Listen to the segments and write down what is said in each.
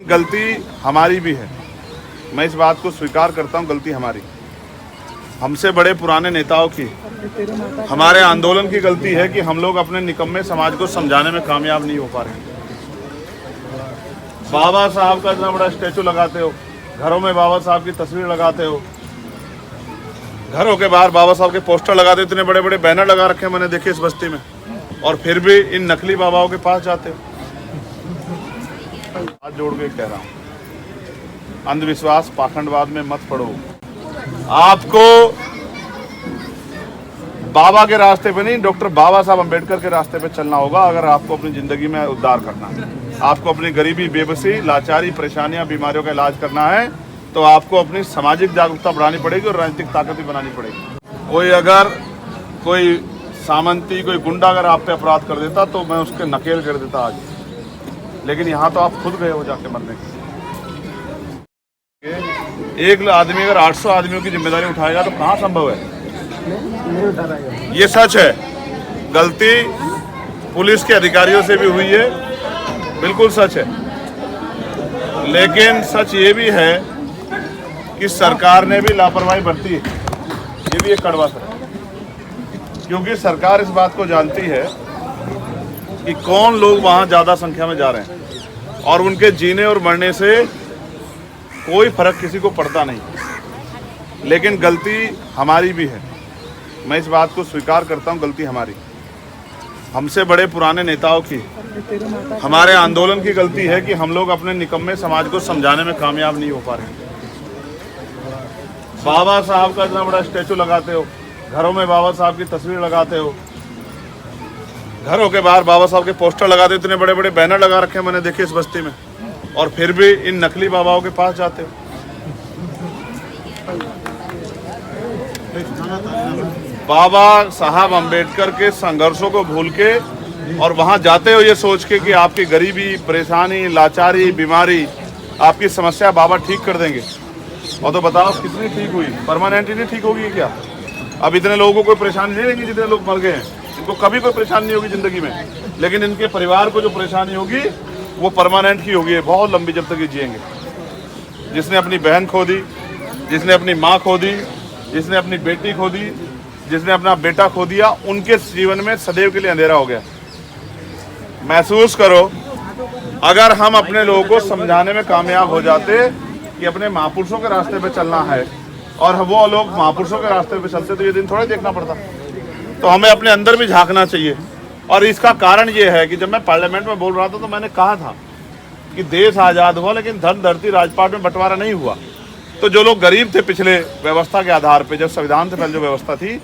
गलती हमारी भी है, मैं इस बात को स्वीकार करता हूँ। गलती हमारी, हमसे बड़े पुराने नेताओं की, हमारे आंदोलन की गलती है कि हम लोग अपने निकम्मे समाज को समझाने में कामयाब नहीं हो पा रहे। बाबा साहब का इतना बड़ा स्टैचू लगाते हो, घरों में बाबा साहब की तस्वीर लगाते हो, घरों के बाहर बाबा साहब के पोस्टर लगाते हो, इतने बड़े बड़े बैनर लगा रखे हैं मैंने देखे इस बस्ती में, और फिर भी इन नकली बाबाओं के पास जाते हो। हाथ जोड़ के कह रहा हूं, अंधविश्वास पाखंडवाद में मत पड़ो। आपको बाबा के रास्ते पे नहीं, डॉक्टर बाबा साहब अंबेडकर के रास्ते पे चलना होगा अगर आपको अपनी जिंदगी में उद्धार करना है। आपको अपनी गरीबी, बेबसी, लाचारी, परेशानियां, बीमारियों का इलाज करना है तो आपको अपनी सामाजिक जागरूकता बढ़ानी पड़ेगी और राजनीतिक ताकत भी बनानी पड़ेगी। कोई सामंती, कोई गुंडा अगर आप पे अपराध कर देता तो मैं उसके नकेल कर देता आज, लेकिन यहाँ तो आप खुद गए हो जाके मरने के। एक आदमी अगर 800 आदमियों की जिम्मेदारी उठाएगा तो कहाँ संभव है? ये सच है। गलती पुलिस के अधिकारियों से भी हुई है, बिल्कुल सच है, लेकिन सच ये भी है कि सरकार ने भी लापरवाही बरती है। ये भी एक कड़वा सच है, क्योंकि सरकार इस बात को जानती है कि कौन लोग वहाँ ज़्यादा संख्या में जा रहे हैं और उनके जीने और मरने से कोई फर्क किसी को पड़ता नहीं। लेकिन गलती हमारी भी है, मैं इस बात को स्वीकार करता हूँ। गलती हमारी, हमसे बड़े पुराने नेताओं की, हमारे आंदोलन की गलती है कि हम लोग अपने निकम्मे समाज को समझाने में कामयाब नहीं हो पा रहे। बाबा साहब का इतना बड़ा स्टैचू लगाते हो, घरों में बाबा साहब की तस्वीर लगाते हो, घरों के बाहर बाबा साहब के पोस्टर लगाते हो, इतने बड़े बड़े बैनर लगा रखे हैं मैंने देखे इस बस्ती में, और फिर भी इन नकली बाबाओं के पास जाते हो। बाबा साहब अंबेडकर के संघर्षों को भूल के और वहां जाते हो ये सोच के कि आपकी गरीबी, परेशानी, लाचारी, बीमारी, आपकी समस्या बाबा ठीक कर देंगे। और तो बताओ कितनी ठीक हुई? परमानेंटली नहीं ठीक होगी क्या? अब इतने लोगों को कोई परेशानी नहीं रहेगी जितने लोग मर गए हैं। इनको कभी कोई परेशानी नहीं होगी जिंदगी में, लेकिन इनके परिवार को जो परेशानी होगी वो परमानेंट ही होगी, बहुत लंबी, जब तक ये जिएंगे। जिसने अपनी बहन खो दी, जिसने अपनी माँ खो दी, जिसने अपनी बेटी खो दी, जिसने अपना बेटा खो दिया, उनके जीवन में सदैव के लिए अंधेरा हो गया। महसूस करो, अगर हम अपने लोगों को समझाने में कामयाब हो जाते कि अपने महापुरुषों के रास्ते पे चलना है और वो लोग महापुरुषों के रास्ते पे चलते तो ये दिन थोड़ा देखना पड़ता। तो हमें अपने अंदर भी झांकना चाहिए। और इसका कारण ये है कि जब मैं पार्लियामेंट में बोल रहा था तो मैंने कहा था कि देश आज़ाद हुआ लेकिन धन धरती राजपाट में बंटवारा नहीं हुआ। तो जो लोग गरीब थे पिछले व्यवस्था के आधार पे, जब संविधान से पहले जो व्यवस्था थी,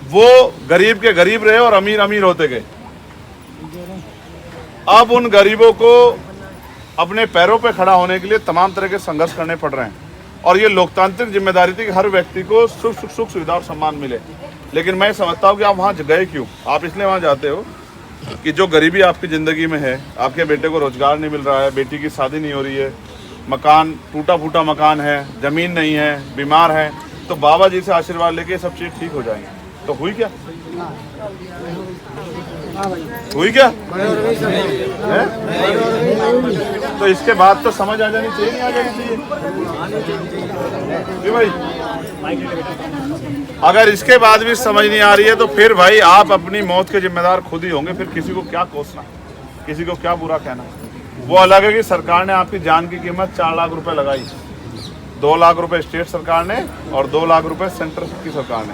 वो गरीब के गरीब रहे और अमीर अमीर होते गए। अब उन गरीबों को अपने पैरों पे खड़ा होने के लिए तमाम तरह के संघर्ष करने पड़ रहे हैं, और ये लोकतांत्रिक जिम्मेदारी थी कि हर व्यक्ति को सुख सुविधा और सम्मान मिले। लेकिन मैं समझता हूँ कि आप वहाँ गए क्यों? आप इसलिए वहाँ जाते हो कि जो गरीबी आपकी ज़िंदगी में है, आपके बेटे को रोजगार नहीं मिल रहा है, बेटी की शादी नहीं हो रही है, मकान टूटा फूटा मकान है, ज़मीन नहीं है, बीमार है, तो बाबा जी से आशीर्वाद लेके सब चीज़ ठीक हो जाएंगे। तो हुई क्या? हुई क्या? है? तो इसके बाद तो समझ आ जानी चाहिए, नहीं आ जानी चाहिए भाई? अगर इसके बाद भी समझ नहीं आ रही है तो फिर भाई आप अपनी मौत के जिम्मेदार खुद ही होंगे। फिर किसी को क्या कोसना, किसी को क्या बुरा कहना। वो अलग है कि सरकार ने आपकी जान की कीमत 4 लाख रुपए लगाई, 2 लाख रुपए स्टेट सरकार ने और 2 लाख रुपए सेंट्रल की सरकार ने।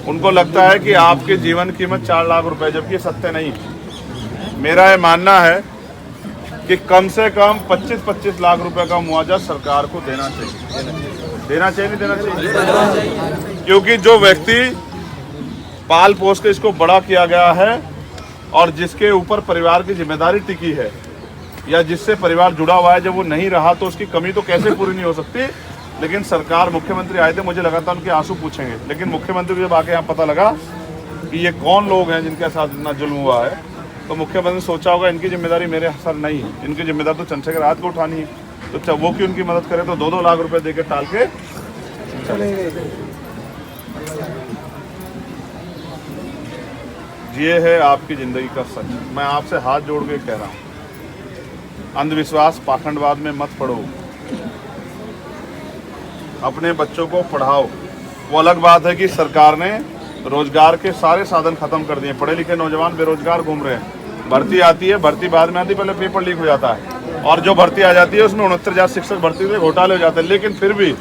उनको लगता है कि आपके जीवन की कीमत 4 लाख रुपए, जबकि सत्य नहीं। मेरा ये मानना है कि कम से कम 25-25 लाख रुपए का मुआवजा सरकार को देना चाहिए। देना चाहिए, नहीं देना चाहिए? क्योंकि जो व्यक्ति पाल पोस के इसको बड़ा किया गया है और जिसके ऊपर परिवार की जिम्मेदारी टिकी है या जिससे परिवार जुड़ा हुआ है, जब वो नहीं रहा तो उसकी कमी तो कैसे पूरी नहीं हो सकती। लेकिन सरकार, मुख्यमंत्री आए थे, मुझे लगा था उनके आंसू पूछेंगे, लेकिन मुख्यमंत्री को जब आके यहाँ पता लगा कि ये कौन लोग हैं जिनके साथ इतना जुल्म हुआ है, तो मुख्यमंत्री ने सोचा होगा इनकी जिम्मेदारी मेरे सर नहीं है, इनकी जिम्मेदारी तो चंद्रशेखर आजाद को उठानी है, तो जब वो क्यों उनकी मदद करे, तो 2-2 लाख रुपए देके टाल के चले गए। ये है आपकी ज़िंदगी का सच। मैं आपसे हाथ जोड़ के कह रहा हूँ, अंधविश्वास पाखंडवाद में मत पड़ो, अपने बच्चों को पढ़ाओ। वो अलग बात है कि सरकार ने रोजगार के सारे साधन खत्म कर दिए, पढ़े लिखे नौजवान बेरोजगार घूम रहे हैं। भर्ती आती है, भर्ती बाद में आती है, पहले पेपर लीक हो जाता है और जो भर्ती आ जाती है उसमें 69,000 शिक्षक भर्ती से घोटाले हो जाते हैं। लेकिन फिर भी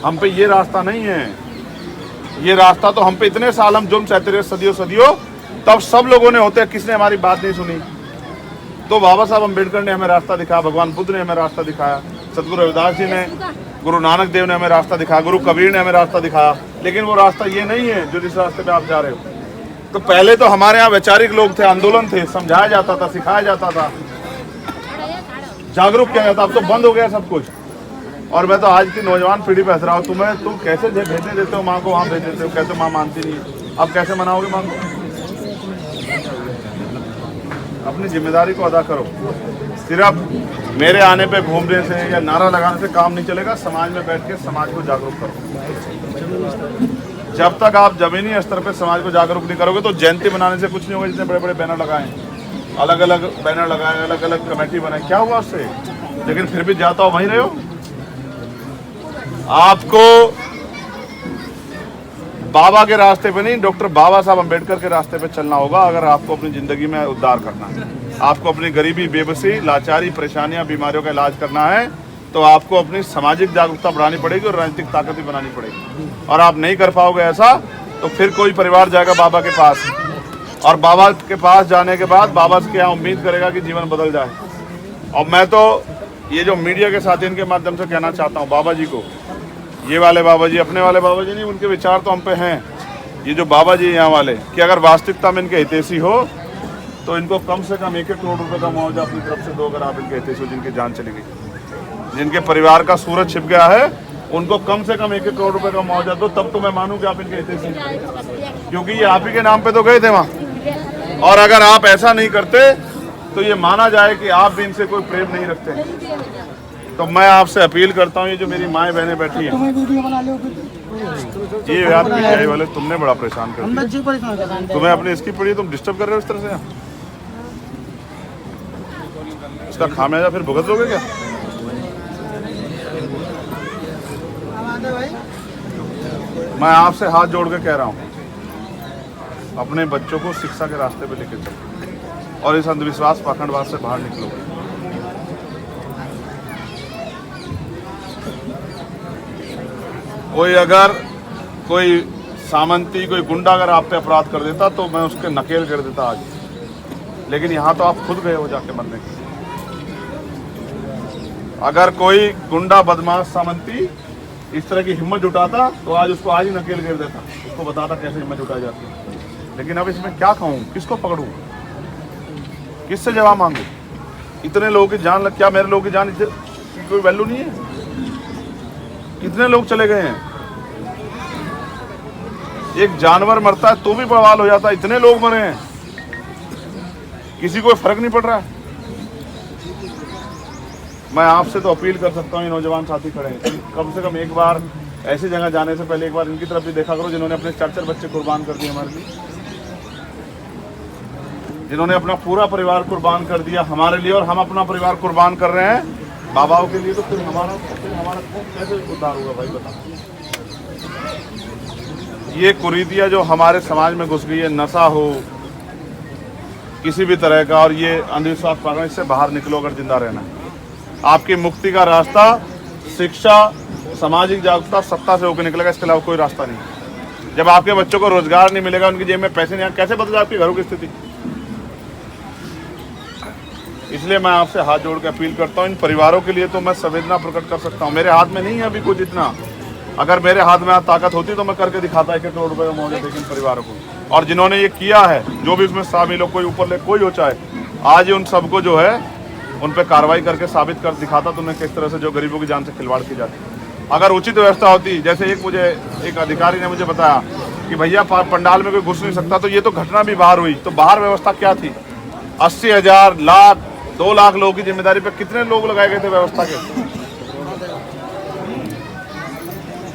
हम पे ये रास्ता नहीं है, ये रास्ता तो हम पे इतने साल हम जुर्म सहते रहे सदियों, तब सब लोगों ने होते, किसने हमारी बात नहीं सुनी। तो बाबा साहब अम्बेडकर ने हमें रास्ता दिखाया, भगवान बुद्ध ने हमें रास्ता दिखाया, सदगुरु रविदास जी ने, गुरु नानक देव ने हमें रास्ता दिखाया, गुरु कबीर ने हमें रास्ता दिखाया। लेकिन वो रास्ता ये नहीं है जो जिस रास्ते पे आप जा रहे हो। तो पहले तो हमारे यहाँ वैचारिक लोग थे, आंदोलन थे, समझाया जाता था, सिखाया जाता था, जागरूक किया जाता। अब तो बंद हो गया सब कुछ। और मैं तो आज की नौजवान पीढ़ी पे हंस रहा हूँ, तुम कैसे भेजने देते हो माँ को, वहाँ भेज देते हो, कहते माँ मानती नहीं है। अब कैसे मनाओगे माँ को? अपनी जिम्मेदारी को अदा करो। सिर्फ मेरे आने पे घूमने से या नारा लगाने से काम नहीं चलेगा। समाज में बैठ के समाज को जागरूक करो। जब तक आप जमीनी स्तर पे समाज को जागरूक नहीं करोगे तो जयंती बनाने से कुछ नहीं होगा। जितने बड़े बड़े बैनर लगाए, अलग अलग बैनर लगाए, अलग अलग कमेटी बनाए, क्या हुआ उससे? लेकिन फिर भी जाता हो वहीं रहे हो। आपको बाबा के रास्ते पे नहीं, डॉक्टर बाबा साहब अम्बेडकर के रास्ते पे चलना होगा। अगर आपको अपनी जिंदगी में उद्धार करना है, आपको अपनी गरीबी, बेबसी, लाचारी, परेशानियां, बीमारियों का इलाज करना है, तो आपको अपनी सामाजिक जागरूकता बढ़ानी पड़ेगी और राजनीतिक ताकत भी बनानी पड़ेगी। और आप नहीं कर पाओगे ऐसा, तो फिर कोई परिवार जाएगा बाबा के पास, और बाबा के पास जाने के बाद बाबा से क्या उम्मीद करेगा कि जीवन बदल जाए। और मैं तो ये जो मीडिया के साथी इनके माध्यम से कहना चाहता हूँ बाबा जी को, ये वाले बाबा जी, अपने वाले बाबा जी नहीं, उनके विचार तो हम पे हैं। ये जो बाबा जी यहाँ वाले, कि अगर वास्तविकता में इनके हितैषी हो तो इनको कम से कम 1-1 करोड़ रुपए का मुआवजा अपनी तरफ से दो। अगर आप इनके हितैषी हो, जिनकी जान चली गई, जिनके परिवार का सूरज छिप गया है, उनको कम से कम 1-1 करोड़ रुपए का मुआवजा दो, तब तो मैं मानूं कि आप इनके हितैषी, क्योंकि ये आप ही के नाम पे तो गए थे वहाँ। और अगर आप ऐसा नहीं करते तो ये माना जाए कि आप भी इनसे कोई प्रेम नहीं रखते। तो मैं आपसे अपील करता हूँ, ये जो मेरी माएँ बहनें बैठी हैं, ये यार मीडिया वाले तुमने बड़ा परेशान कर दिया। तुम्हें अपनी इसकी पड़ी, तुम डिस्टर्ब कर रहे हो इस तरह से। इसका खामियाजा फिर भुगत लोगे क्या? मैं आपसे हाथ जोड़ के कह रहा हूँ, अपने बच्चों को शिक्षा के रास्ते पे लेके चलो और इस अंधविश्वास पाखंडवाद से बाहर निकलो। कोई सामंती, कोई गुंडा अगर आप पे अपराध कर देता तो मैं उसके नकेल कर देता आज। लेकिन यहाँ तो आप खुद गए हो जाके मरने के। अगर कोई गुंडा, बदमाश, सामंती इस तरह की हिम्मत जुटाता तो आज उसको आज ही नकेल कर देता, उसको बताता कैसे हिम्मत जुटाई जाती है। लेकिन अब इसमें क्या कहूँ, किसको पकड़ूँ, किससे जवाब मांगू? इतने लोगों की जान क्या मेरे लोगों की जान की कोई वैल्यू नहीं है? कितने लोग चले गए हैं। एक जानवर मरता है तो भी बवाल हो जाता है, इतने लोग मरे हैं, किसी को फर्क नहीं पड़ रहा है। मैं आपसे तो अपील कर सकता हूँ, ये नौजवान साथी खड़े हैं, कम से कम एक बार ऐसी जगह जाने से पहले एक बार इनकी तरफ भी देखा करो, जिन्होंने अपने 4-4 बच्चे कुर्बान कर दिए हमारे लिए, जिन्होंने अपना पूरा परिवार कुर्बान कर दिया हमारे लिए, और हम अपना परिवार कुर्बान कर रहे हैं बाबाओं के लिए। तो फिर हमारा कैसे उद्धार होगा भाई, बताओ? ये कुरीतियाँ जो हमारे समाज में घुस गई है, नशा हो किसी भी तरह का, और ये अंधविश्वास पागल, इससे बाहर निकलो अगर जिंदा रहना है। आपकी मुक्ति का रास्ता शिक्षा, सामाजिक जागरूकता, सत्ता से होकर निकलेगा, इसके अलावा कोई रास्ता नहीं। जब आपके बच्चों को रोजगार नहीं मिलेगा, उनकी जेब में पैसे नहीं, कैसे बदलेगा आपके घरों की स्थिति? इसलिए मैं आपसे हाथ जोड़ के अपील करता हूँ, इन परिवारों के लिए तो मैं संवेदना प्रकट कर सकता हूँ। मेरे हाथ में नहीं है अभी कुछ इतना, अगर मेरे हाथ में ताकत होती तो मैं करके दिखाता 1 करोड़ रुपए का मुआवजा देकर इन परिवारों को। और जिन्होंने ये किया है, जो भी उसमें शामिल हो, कोई ऊपर ले कोई हो चाहे, आज उन सबको जो है उन पर कार्रवाई करके साबित कर दिखाता तो मैं किस तरह से जो गरीबों की जान से खिलवाड़ की जाती। अगर उचित व्यवस्था होती, जैसे एक अधिकारी ने मुझे बताया कि भैया पंडाल में कोई घुस नहीं सकता, तो ये तो घटना भी बाहर हुई, तो बाहर व्यवस्था क्या थी? 80,000, लाख, 2 लाख लोगों की जिम्मेदारी पे कितने लोग लगाए गए थे व्यवस्था के?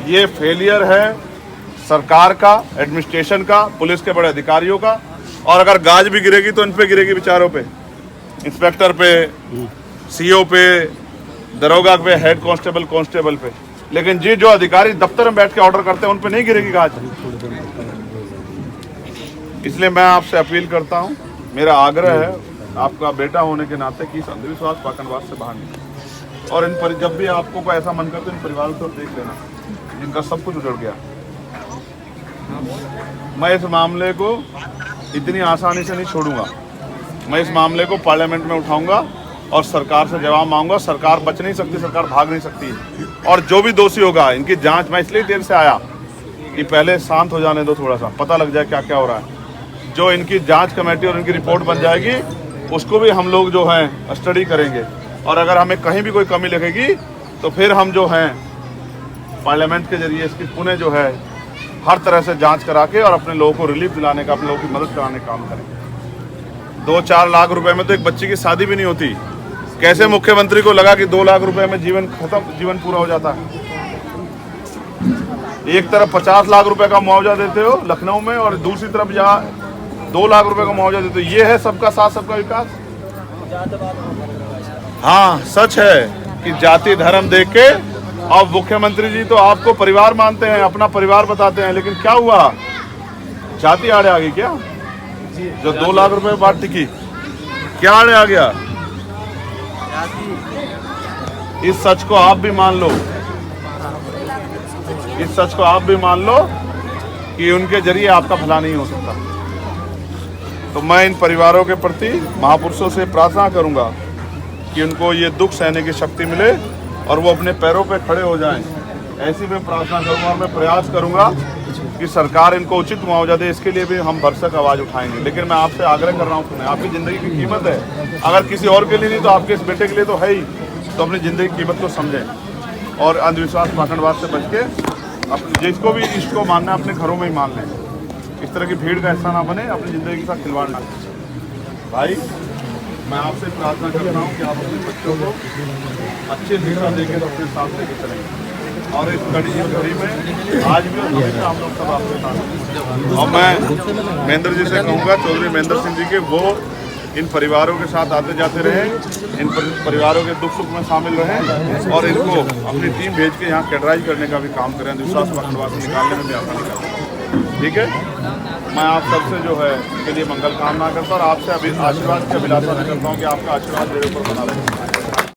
ये फेलियर है सरकार का, एडमिनिस्ट्रेशन का, पुलिस के बड़े अधिकारियों का। और अगर गाज भी गिरेगी तो इन पे गिरेगी, बेचारों पे, इंस्पेक्टर पे, सीओ पे, दरोगा पे, हेड कांस्टेबल पे, लेकिन जी जो अधिकारी दफ्तर में बैठ के ऑर्डर करते हैं उन पे नहीं गिरेगी गाज। इसलिए मैं आपसे अपील करता हूं, मेरा आग्रह है आपका बेटा होने के नाते कि इस अंधविश्वास पाखंडवाद से बाहर निकले। और इन पर जब भी आपको कोई ऐसा मन करता है इन परिवारों को देख लेना जिनका सब कुछ उजड़ गया। मैं इस मामले को इतनी आसानी से नहीं छोड़ूंगा। मैं इस मामले को पार्लियामेंट में उठाऊंगा और सरकार से जवाब मांगूंगा। सरकार बच नहीं सकती, सरकार भाग नहीं सकती। और जो भी दोषी होगा इनकी जांच, मैं इसलिए देर से आया कि पहले शांत हो जाने दो, थोड़ा सा पता लग जाए क्या क्या हो रहा है। जो इनकी जांच कमेटी और इनकी रिपोर्ट बन जाएगी उसको भी हम लोग जो हैं स्टडी करेंगे, और अगर हमें कहीं भी कोई कमी लगेगी तो फिर हम जो हैं पार्लियामेंट के जरिए इसकी पुनः जो है हर तरह से जांच करा के और अपने लोगों को रिलीफ दिलाने का, अपने लोगों की मदद कराने का काम करेंगे। 2-4 लाख रुपए में तो एक बच्ची की शादी भी नहीं होती। कैसे मुख्यमंत्री को लगा कि 2 लाख रुपए में जीवन खत्म, जीवन पूरा हो जाता है? एक तरफ 50 लाख रुपए का मुआवजा देते हो लखनऊ में और दूसरी तरफ यहाँ 2 लाख रुपए का मुआवजा देते हो। ये है सबका साथ सबका विकास? हाँ, सच है कि जाति धर्म देख के अब मुख्यमंत्री जी तो आपको परिवार मानते हैं, अपना परिवार बताते हैं, लेकिन क्या हुआ? जाति आड़े आ गई क्या? जो 2 लाख रुपए बात टिकी, क्या आड़े आ गया? इस सच को आप भी मान लो, इस सच को आप भी मान लो कि उनके जरिए आपका भला नहीं हो सकता। तो मैं इन परिवारों के प्रति महापुरुषों से प्रार्थना करूंगा कि उनको ये दुख सहने की शक्ति मिले और वो अपने पैरों पे खड़े हो जाएं। ऐसी मैं प्रार्थना करूंगा और मैं प्रयास करूंगा कि सरकार इनको उचित मुआवजा दे। इसके लिए भी हम भरसक आवाज़ उठाएंगे। लेकिन मैं आपसे आग्रह कर रहा हूँ, सुने, आपकी ज़िंदगी की कीमत है। अगर किसी और के लिए नहीं तो आपके इस बेटे के लिए तो है ही। तो अपनी ज़िंदगी की कीमत को समझें और अंधविश्वास पाखंडवाद से बच के अपने जिसको भी इष्ट को मानना है अपने घरों में ही मान लें। इस तरह की भीड़ का हिस्सा ना बने, अपनी ज़िंदगी के साथ खिलवाड़ ना करें। भाई, मैं आपसे प्रार्थना करता हूँ कि आप अपने बच्चों को अच्छे दिशा देकर अपने साथ लेके चलेंगे और इस घड़ी में आज भी और हमेशा हम लोग सब आपके साथ। और मैं महेंद्र जी से कहूँगा, चौधरी महेंद्र सिंह जी के, वो इन परिवारों के साथ आते जाते रहें, इन परिवारों के दुख सुख में शामिल रहें और इनको अपनी टीम भेज के यहाँ कैडराइज करने का भी काम करें, विश्वास पाखंडवाद से निकालने में भी आसानी करें। ठीक है, मैं आप सबसे जो है इसके लिए मंगल कामना करता हूँ और आपसे अभी आशीर्वाद की अभिलाषा करता हूँ कि आपका आशीर्वाद मेरे ऊपर बना रहे।